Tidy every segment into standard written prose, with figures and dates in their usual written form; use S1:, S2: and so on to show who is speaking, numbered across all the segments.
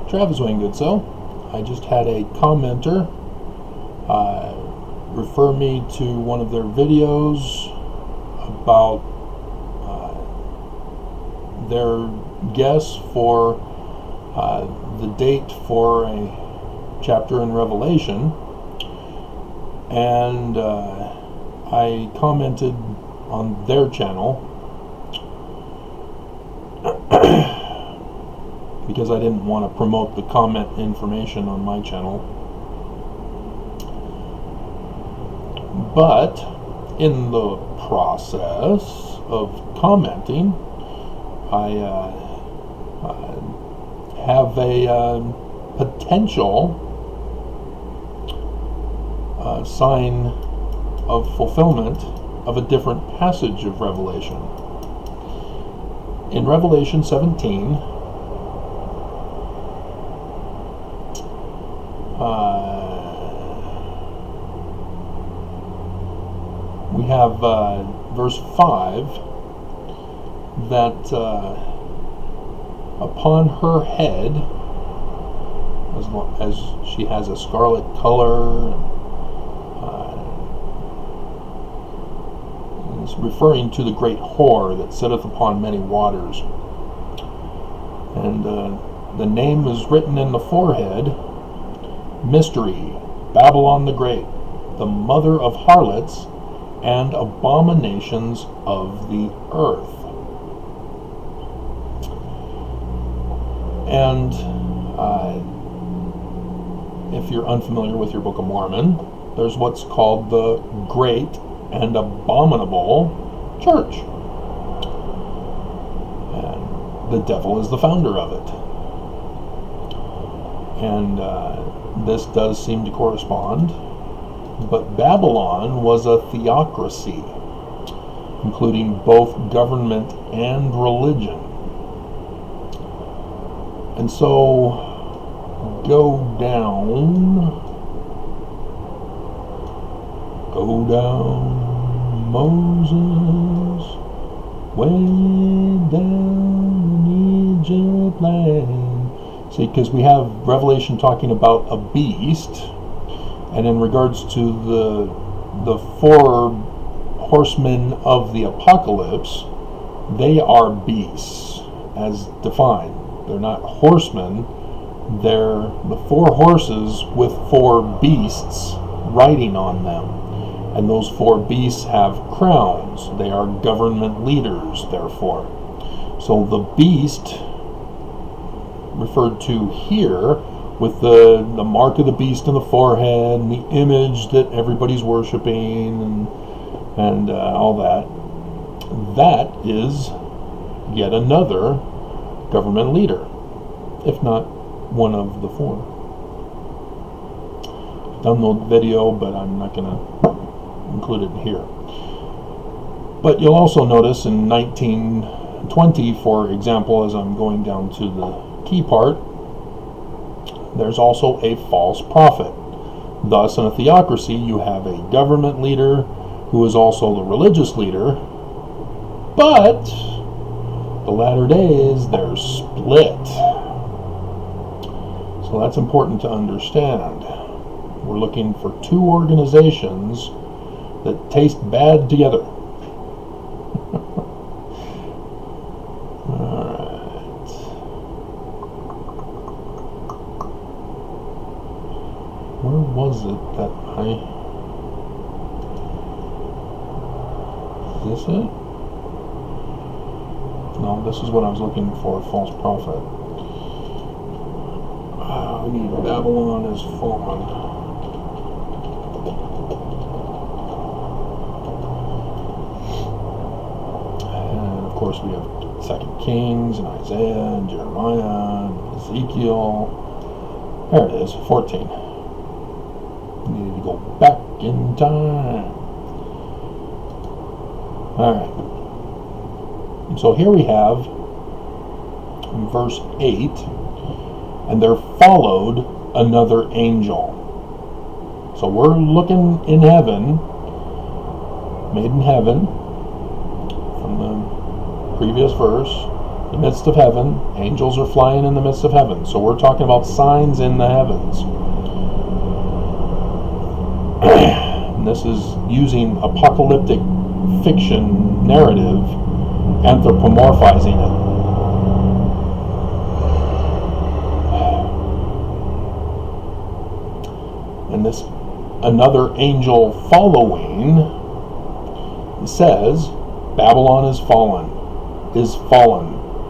S1: Travis Wayne Goodso. I just had a commenter refer me to one of their videos about their guess for the date for a chapter in Revelation, and I commented on their channel because I didn't want to promote the comment information on my channel. But in the process of commenting, I have a potential sign of fulfillment of a different passage of Revelation. In Revelation 17, we have verse 5 that upon her head, as she has a scarlet color, it's referring to the great whore that sitteth upon many waters. And the name is written in the forehead, Mystery, Babylon the Great, the mother of harlots and abominations of the earth. And if you're unfamiliar with your Book of Mormon, there's what's called the Great and Abominable Church. And the devil is the founder of it. And this does seem to correspond. But Babylon was a theocracy, including both government and religion. And so, go down, Moses, way down in Egypt land. See, because we have Revelation talking about a beast. And in regards to the four horsemen of the apocalypse, they are beasts, as defined. They're not horsemen, they're the four horses with four beasts riding on them. And those four beasts have crowns. They are government leaders, therefore. So the beast referred to here, with the mark of the beast in the forehead and the image that everybody's worshiping and all that is yet another government leader, if not one of the four. I've done the video, but I'm not going to include it here. But you'll also notice in 1920, for example, as I'm going down to the key part, there's also a false prophet. Thus, in a theocracy, you have a government leader who is also the religious leader, but the latter days, they're split. So that's important to understand. We're looking for two organizations that taste bad together. Where was it that is this it? No, this is what I was looking for, false prophet. We need Babylon is fallen. And of course we have 2 Kings and Isaiah and Jeremiah and Ezekiel. There it is, 14. Needed to go back in time. Alright. So here we have verse 8, and there followed another angel. So we're looking in heaven, made in heaven, from the previous verse, the midst of heaven. Angels are flying in the midst of heaven. So we're talking about signs in the heavens. And this is using apocalyptic fiction narrative, anthropomorphizing it. And this another angel following says, Babylon is fallen,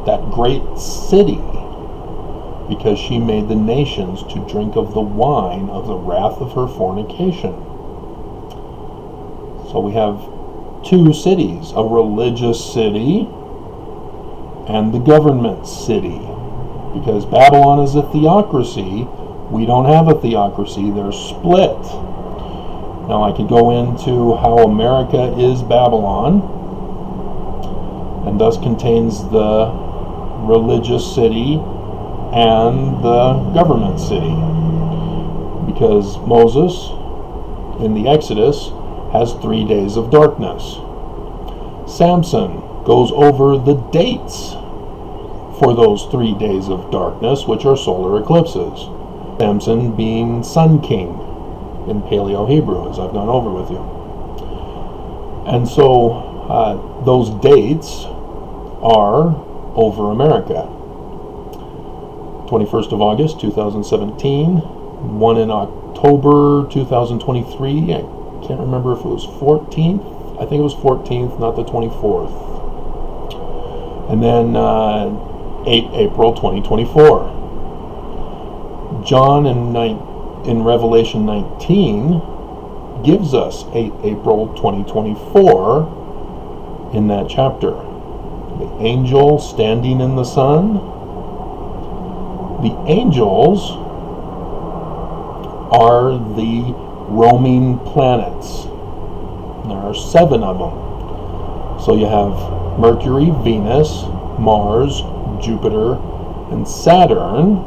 S1: that great city, because she made the nations to drink of the wine of the wrath of her fornication. So we have two cities, a religious city and the government city. Because Babylon is a theocracy, we don't have a theocracy, they're split. Now I could go into how America is Babylon, and thus contains the religious city and the government city. Because Moses, in the Exodus, has 3 days of darkness. Samson goes over the dates for those 3 days of darkness, which are solar eclipses. Samson being Sun King in Paleo Hebrew, as I've gone over with you. And so those dates are over America. 21st of August 2017, one in October 2023. I can't remember if it was 14th. I think it was 14th, not the 24th. And then 8 April 2024. John in Revelation 19 gives us 8 April 2024 in that chapter. The angel standing in the sun. The angels are the roaming planets. There are 7 of them. So you have Mercury, Venus, Mars, Jupiter, and Saturn,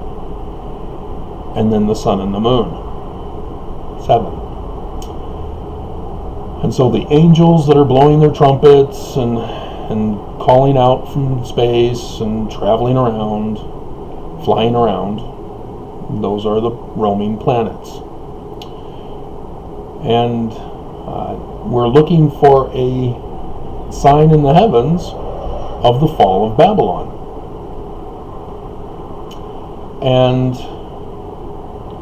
S1: and then the sun and the moon. 7. And so the angels that are blowing their trumpets and calling out from space and traveling around, flying around, those are the roaming planets. And we're looking for a sign in the heavens of the fall of Babylon. And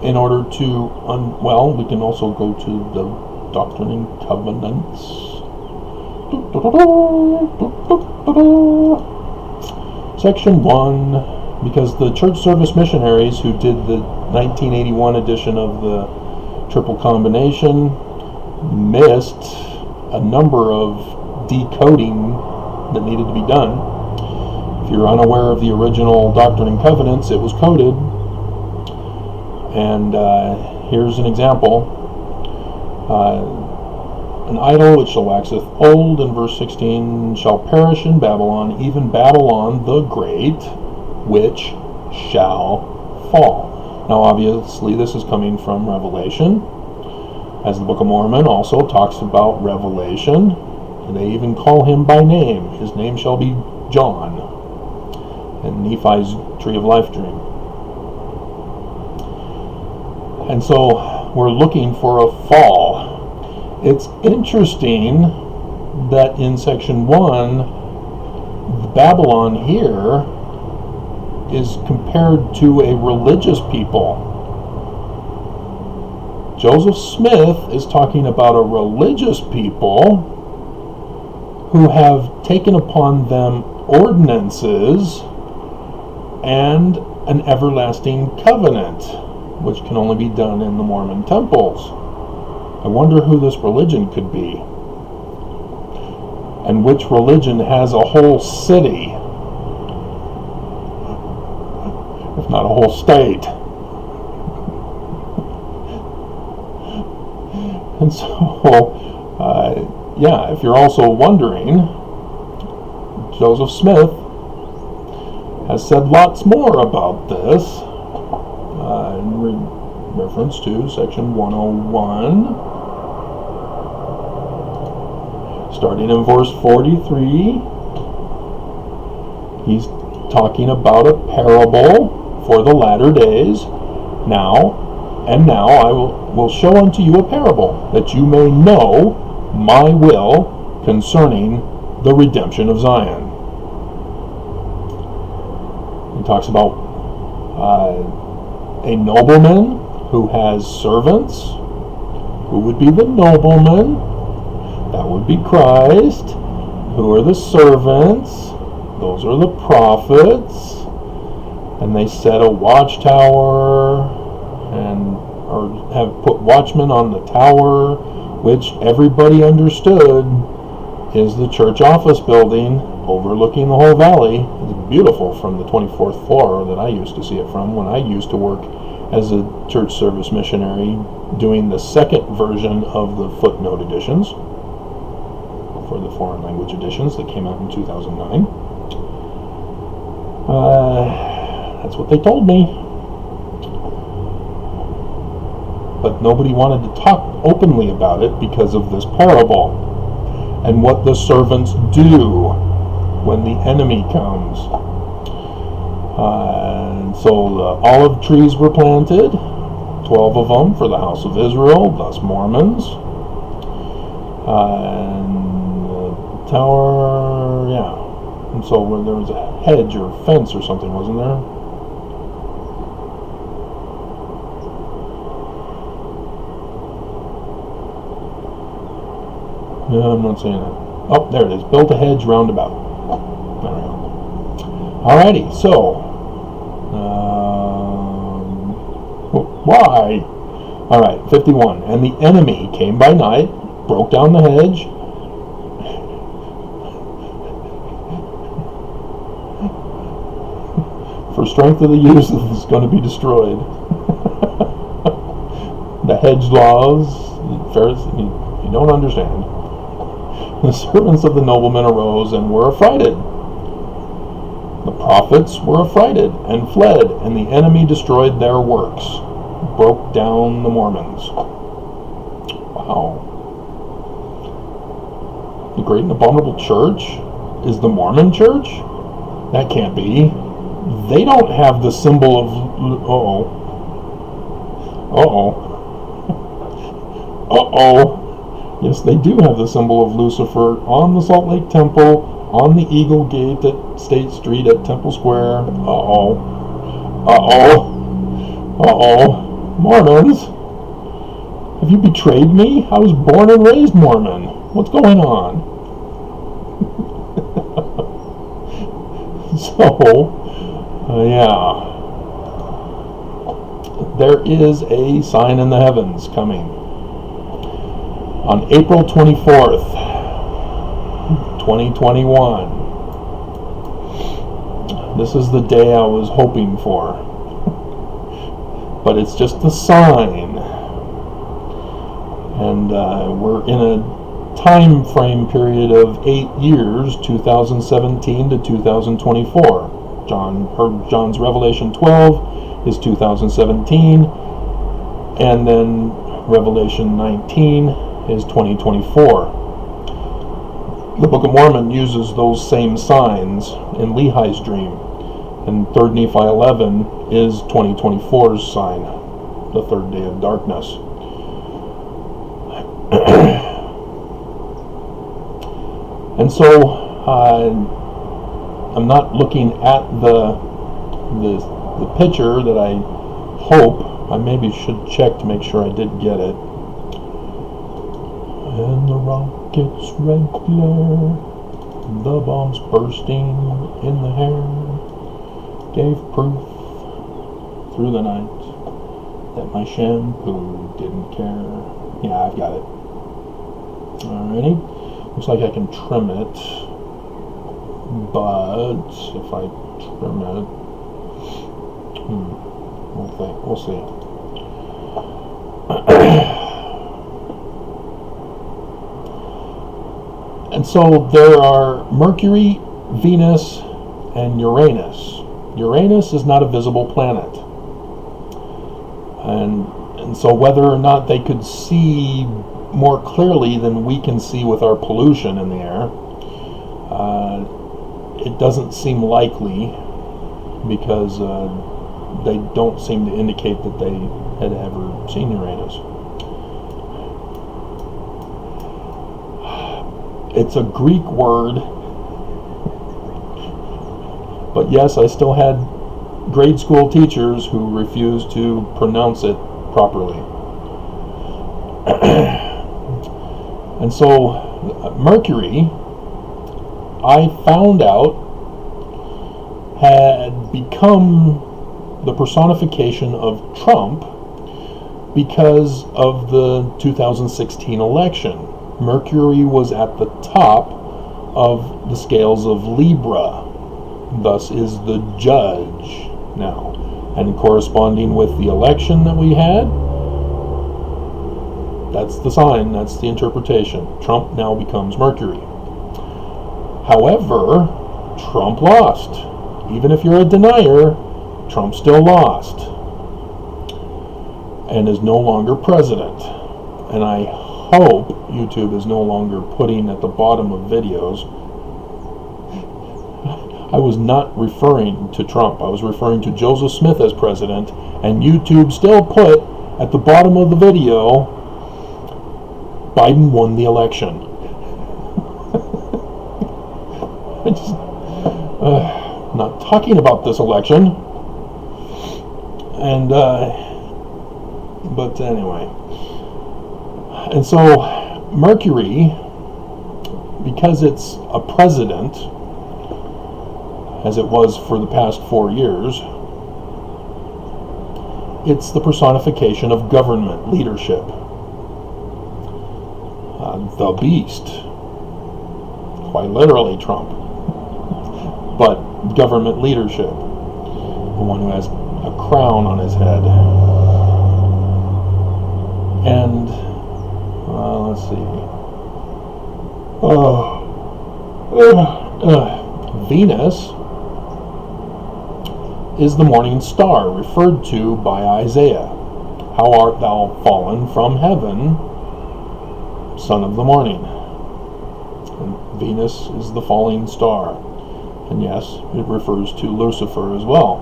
S1: in order to, we can also go to the Doctrine and Covenants. Section 1, because the church service missionaries who did the 1981 edition of the triple combination missed a number of decoding that needed to be done. If you're unaware of the original Doctrine and Covenants, it was coded. And here's an example. An idol which shall waxeth old, in verse 16, shall perish in Babylon, even Babylon the Great, which shall fall. Now obviously this is coming from Revelation, as the Book of Mormon also talks about Revelation, and they even call him by name. His name shall be John, and Nephi's Tree of Life dream. And so we're looking for a fall. It's interesting that in section 1, Babylon here is compared to a religious people. Joseph Smith is talking about a religious people who have taken upon them ordinances and an everlasting covenant, which can only be done in the Mormon temples. I wonder who this religion could be, and which religion has a whole city, if not a whole state. And so, if you're also wondering, Joseph Smith has said lots more about this in reference to section 101, starting in verse 43. talking about a parable for the latter days. Now I will show unto you a parable, that you may know my will concerning the redemption of Zion. He talks about a nobleman who has servants. Who would be the nobleman? That would be Christ. Who are the servants? Those are the prophets. And they set a watchtower or have put watchmen on the tower, which everybody understood is the church office building overlooking the whole valley. It's beautiful from the 24th floor that I used to see it from when I used to work as a church service missionary doing the second version of the footnote editions for the foreign language editions that came out in 2009. That's what they told me. But nobody wanted to talk openly about it because of this parable and what the servants do when the enemy comes. And so the olive trees were planted, 12 of them for the house of Israel, thus Mormons. And the tower, yeah. And so when there was a hedge or fence or something, wasn't there? No, I'm not saying that. Oh, there it is. Built a hedge roundabout. There we go. Alrighty, so. Why? Alright, 51. And the enemy came by night, broke down the hedge. For strength of the youth is going to be destroyed. The hedge laws, you don't understand. The servants of the nobleman arose and were affrighted. The prophets were affrighted and fled, and the enemy destroyed their works, broke down the Mormons. Wow. The great and abominable church is the Mormon church? That can't be. They don't have the symbol of... Uh-oh. Yes, they do have the symbol of Lucifer on the Salt Lake Temple, on the Eagle Gate at State Street at Temple Square. Mormons? Have you betrayed me? I was born and raised Mormon. What's going on? Yeah. There is a sign in the heavens coming. On April 24th, 2021. This is the day I was hoping for. But it's just a sign. And we're in a time frame period of 8 years, 2017 to 2024. John's Revelation 12 is 2017, and then Revelation 19 is 2024. The Book of Mormon uses those same signs in Lehi's dream, and 3 Nephi 11 is 2024's sign, the third day of darkness. And so I'm not looking at the picture that I hope. I maybe should check to make sure I did get it. And the rocket's red glare, the bombs bursting in the hair, gave proof through the night that my shampoo didn't care. Yeah, I've got it. Alrighty. Looks like I can trim it, but if I trim it, we'll see. And so there are Mercury, Venus, and Uranus. Uranus is not a visible planet. And so whether or not they could see more clearly than we can see with our pollution in the air, it doesn't seem likely. because they don't seem to indicate that they had ever seen Uranus. It's a Greek word, but yes, I still had grade school teachers who refused to pronounce it properly. And so Mercury, I found out, had become the personification of Trump because of the 2016 election. Mercury was at the top of the scales of Libra, thus is the judge now. And corresponding with the election that we had, that's the sign, that's the interpretation. Trump now becomes Mercury. However, Trump lost. Even if you're a denier, Trump still lost and is no longer president. And I hope YouTube is no longer putting at the bottom of videos. I was not referring to Trump. I was referring to Joseph Smith as president, and YouTube still put at the bottom of the video, Biden won the election. I just, not talking about this election. And, but anyway. And so, Mercury, because it's a president, as it was for the past 4 years, it's the personification of government leadership. The beast, quite literally Trump, but government leadership, the one who has a crown on his head. And let's see, Venus is the morning star referred to by Isaiah. How art thou fallen from heaven, son of the morning? And Venus is the falling star. And yes, it refers to Lucifer as well,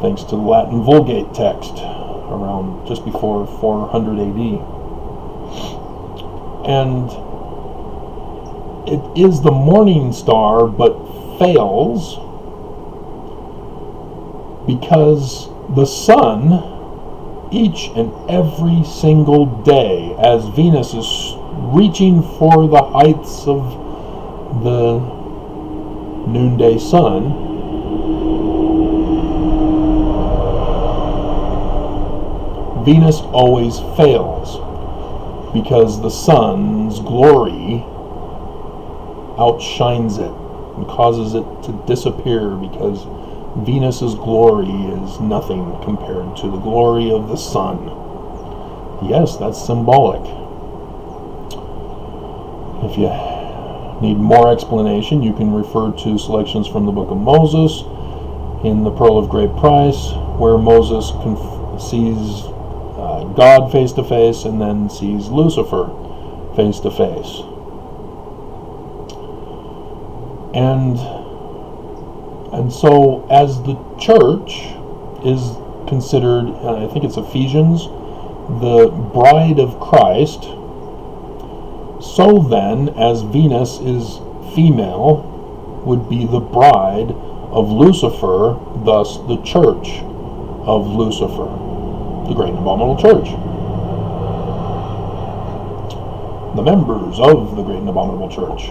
S1: thanks to the Latin Vulgate text around just before 400 AD. And it is the morning star, but fails because the sun, each and every single day, as Venus is reaching for the heights of the noonday sun, Venus always fails because the sun's glory outshines it and causes it to disappear, because Venus's glory is nothing compared to the glory of the sun. Yes, that's symbolic. If you need more explanation, you can refer to selections from the Book of Moses in the Pearl of Great Price, where Moses sees God face to face and then sees Lucifer face to face. And so as the church is considered, I think it's Ephesians, the bride of Christ, so then as Venus is female, would be the bride of Lucifer, thus the church of Lucifer, the great and abominable church. The members of the great and abominable church,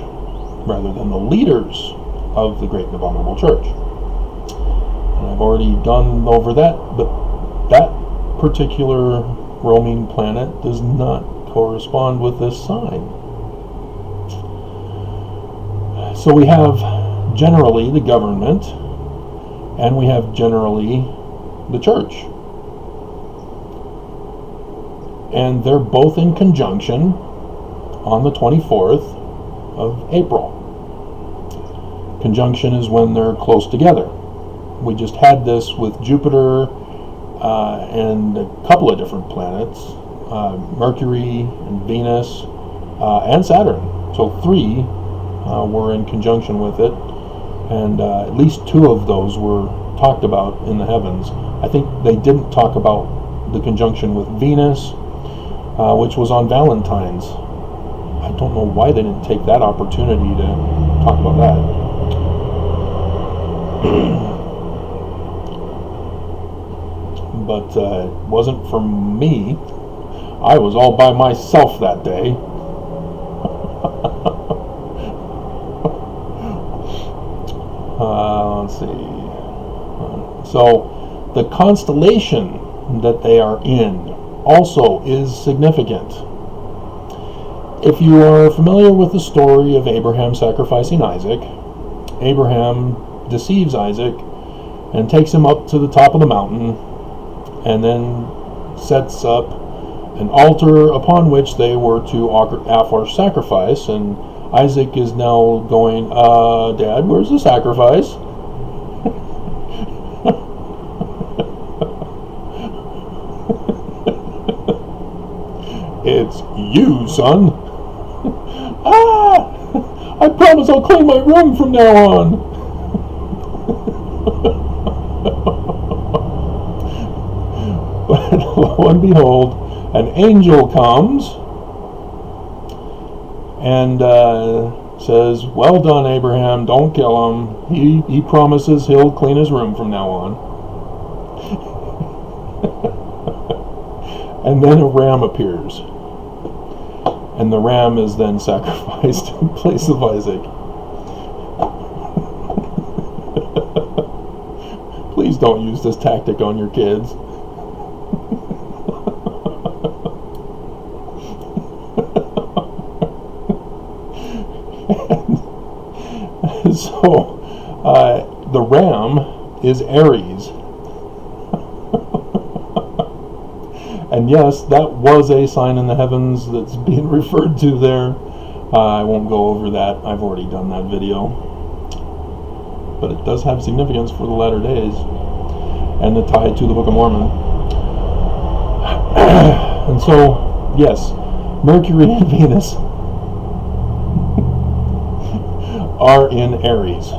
S1: rather than the leaders of the great and abominable church. And I've already gone over that, but that particular roaming planet does not correspond with this sign. So we have generally the government, and we have generally the church. And they're both in conjunction on the 24th of April. Conjunction is when they're close together. We just had this with Jupiter and a couple of different planets, Mercury and Venus and Saturn. So 3 were in conjunction with it. and at least 2 of those were talked about in the heavens. I think they didn't talk about the conjunction with Venus, which was on Valentine's. I don't know why they didn't take that opportunity to talk about that. But it wasn't for me. I was all by myself that day. Let's see. So the constellation that they are in also is significant. If you are familiar with the story of Abraham sacrificing Isaac, Abraham deceives Isaac and takes him up to the top of the mountain and then sets up an altar upon which they were to offer sacrifice. And Isaac is now going, Dad, where's the sacrifice? It's you, son. I promise I'll clean my room from now on. But lo and behold, an angel comes and says, well done, Abraham, don't kill him. He promises he'll clean his room from now on. And then a ram appears. And the ram is then sacrificed in place of Isaac. Please don't use this tactic on your kids. So, the ram is Aries. And yes, that was a sign in the heavens that's being referred to there. I won't go over that. I've already done that video. But it does have significance for the latter days and the tie to the Book of Mormon. And so, yes, Mercury and Venus are in Aries.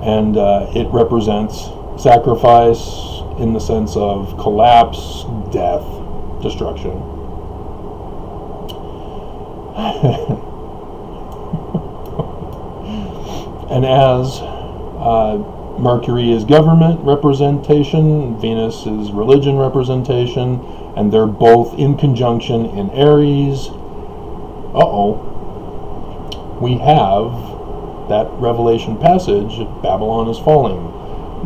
S1: And it represents sacrifice, in the sense of collapse, death, destruction. And as Mercury is government representation, Venus is religion representation, and they're both in conjunction in Aries, we have that Revelation passage, Babylon is falling,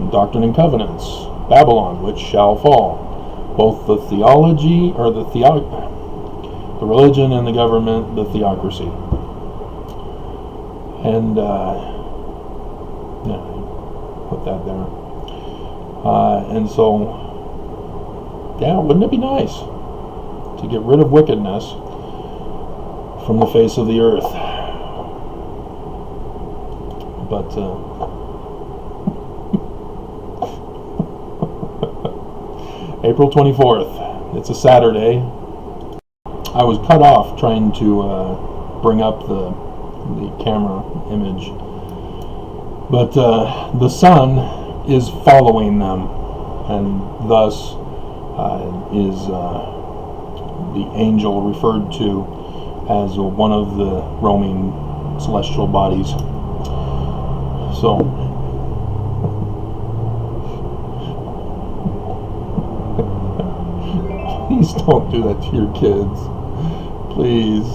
S1: Doctrine and Covenants, Babylon, which shall fall. Both the theology, or the religion and the government, the theocracy. And, yeah, put that there. And so, yeah, wouldn't it be nice to get rid of wickedness from the face of the earth? But, April 24th. It's a Saturday. I was cut off trying to bring up the camera image. But the sun is following them, and thus is the angel referred to as one of the roaming celestial bodies. So, please don't do that to your kids. Please.